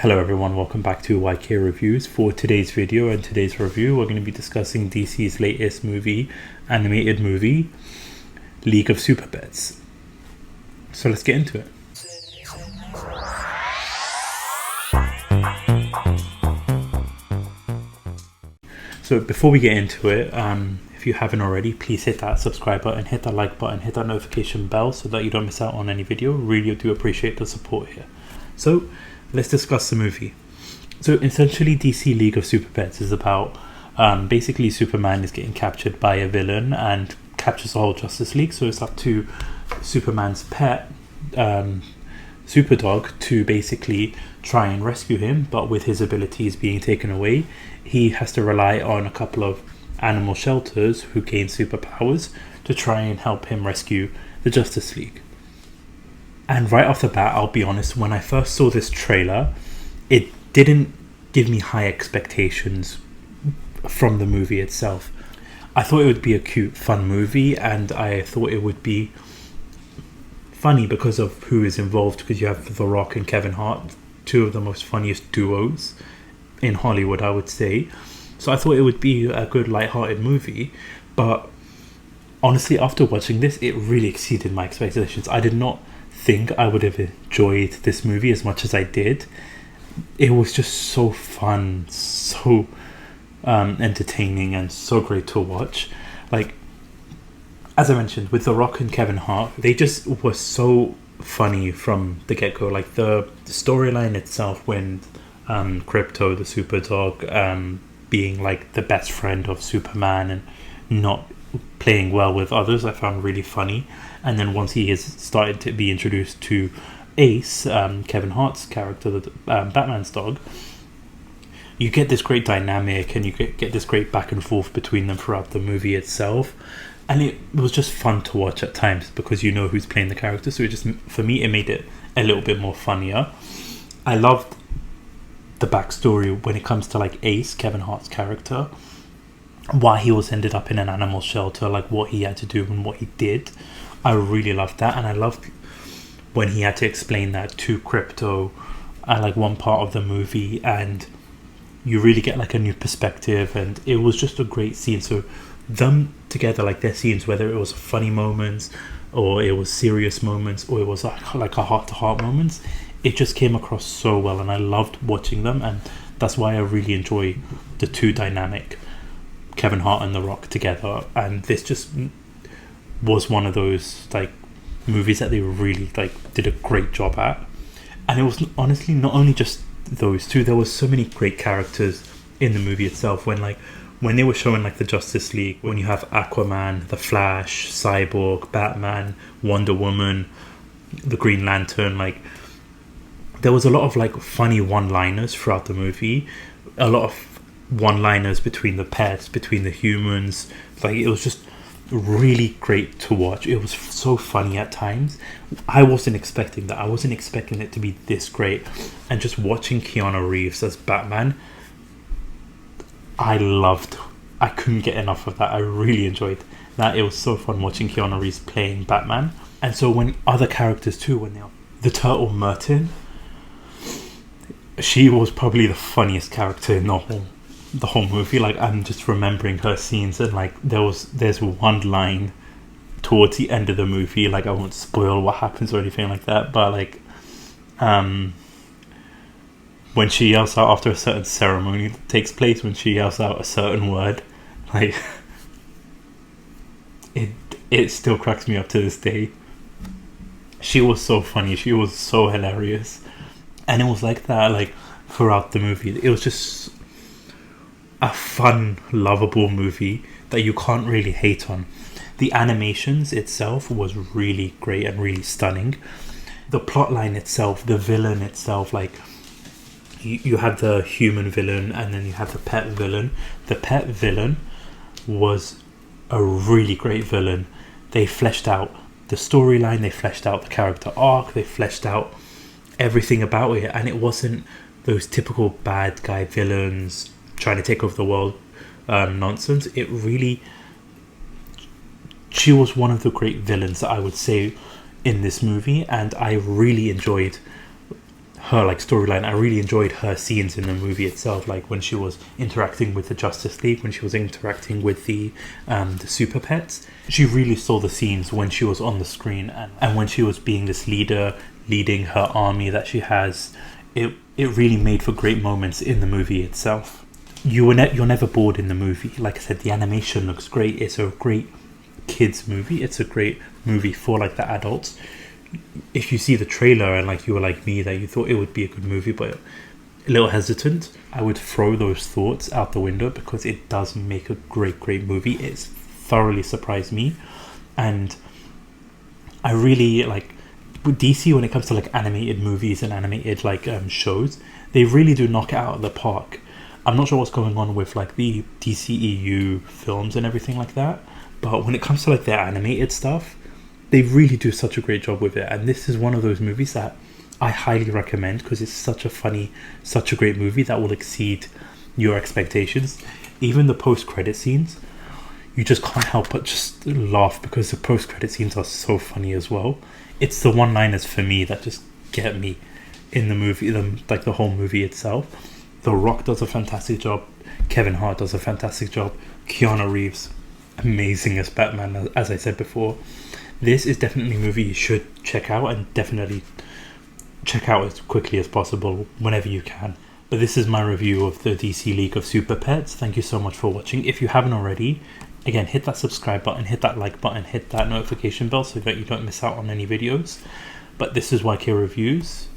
Hello everyone, welcome back to YK Reviews. For today's video and today's review, we're going to be discussing DC's latest animated movie, League of Superpets. So let's get into it. So before we get into it, if you haven't already, please hit that subscribe button, hit that like button, hit that notification bell so that you don't miss out on any video. Really do appreciate the support here. So let's discuss the movie. So essentially, DC League of Superpets is about basically Superman is getting captured by a villain and captures the whole Justice League. So it's up to Superman's pet, Superdog, to basically try and rescue him. But with his abilities being taken away, he has to rely on a couple of animal shelters who gain superpowers to try and help him rescue the Justice League. And right off the bat, I'll be honest, when I first saw this trailer, it didn't give me high expectations from the movie itself. I thought it would be a cute, fun movie, and I thought it would be funny because of who is involved, because you have The Rock and Kevin Hart, two of the most funniest duos in Hollywood, I would say. So I thought it would be a good, light-hearted movie, but honestly, after watching this, it really exceeded my expectations. I did not think I would have enjoyed this movie as much as I did. It was just so fun, so entertaining, and so great to watch. Like, as I mentioned, with The Rock and Kevin Hart, they just were so funny from the get-go. Like, the storyline itself, when Crypto, the Superdog, being like the best friend of Superman and not playing well with others, I found really funny. And then once he is started to be introduced to Ace, Kevin Hart's character, the Batman's dog, you get this great dynamic and you get this great back and forth between them throughout the movie itself. And it was just fun to watch at times because you know who's playing the character. So it just, for me, it made it a little bit more funnier. I loved the backstory when it comes to like Ace, Kevin Hart's character, why he was ended up in an animal shelter, like what he had to do and what he did. I really loved that, and I loved when he had to explain that to Crypto at like one part of the movie, and you really get like a new perspective, and it was just a great scene. So them together, like their scenes, whether it was funny moments or it was serious moments or it was like a heart-to-heart moments, it just came across so well, and I loved watching them, and that's why I really enjoy the two dynamic, Kevin Hart and The Rock together. And this just was one of those like movies that they really like did a great job at. And it was honestly not only just those two, there was so many great characters in the movie itself. When they were showing like the Justice League, when you have Aquaman, the Flash, Cyborg, Batman, Wonder Woman, the Green Lantern, like there was a lot of like funny one-liners throughout the movie, a lot of one-liners between the pets, between the humans. Like, it was just really great to watch. It was so funny at times. I wasn't expecting that. I wasn't expecting it to be this great. And just watching Keanu Reeves as Batman, I couldn't get enough of that. I really enjoyed that. It was so fun watching Keanu Reeves playing Batman. And so when other characters too, when they're the turtle Merton, she was probably the funniest character in the whole movie. Like, I'm just remembering her scenes, and like there's one line towards the end of the movie, like I won't spoil what happens or anything like that, but like when she yells out after a certain ceremony that takes place, when she yells out a certain word, like it still cracks me up to this day. She was so funny, she was so hilarious, and it was like that like throughout the movie. It was just a fun, lovable movie that you can't really hate on. The animations itself was really great and really stunning. The plotline itself, the villain itself, like you had the human villain and then you have the pet villain. The pet villain was a really great villain. They fleshed out the storyline, they fleshed out the character arc, they fleshed out everything about it, and it wasn't those typical bad guy villains trying to take over the world nonsense. It really, she was one of the great villains that I would say in this movie, and I really enjoyed her like storyline. I really enjoyed her scenes in the movie itself, like when she was interacting with the Justice League, when she was interacting with the Super Pets. She really saw the scenes when she was on the screen, and when she was being this leader, leading her army that she has. It really made for great moments in the movie itself. You're never bored in the movie. Like I said, the animation looks great. It's a great kids movie. It's a great movie for like the adults. If you see the trailer and like you were like me, that you thought it would be a good movie but a little hesitant, I would throw those thoughts out the window, because it does make a great movie. It's thoroughly surprised me, and I really like with DC when it comes to like animated movies and animated like shows. They really do knock it out of the park. I'm not sure what's going on with like the DCEU films and everything like that, but when it comes to like their animated stuff, they really do such a great job with it. And this is one of those movies that I highly recommend, because it's such a funny, such a great movie that will exceed your expectations. Even the post-credit scenes, you just can't help but just laugh, because the post-credit scenes are so funny as well. It's the one-liners for me that just get me in the movie, like the whole movie itself. The Rock does a fantastic job. Kevin Hart does a fantastic job. Keanu Reeves, amazing as Batman, as I said before. This is definitely a movie you should check out, and definitely check out as quickly as possible whenever you can. But this is my review of the DC League of Superpets. Thank you so much for watching. If you haven't already, again, hit that subscribe button, hit that like button, hit that notification bell so that you don't miss out on any videos. But this is YK Reviews.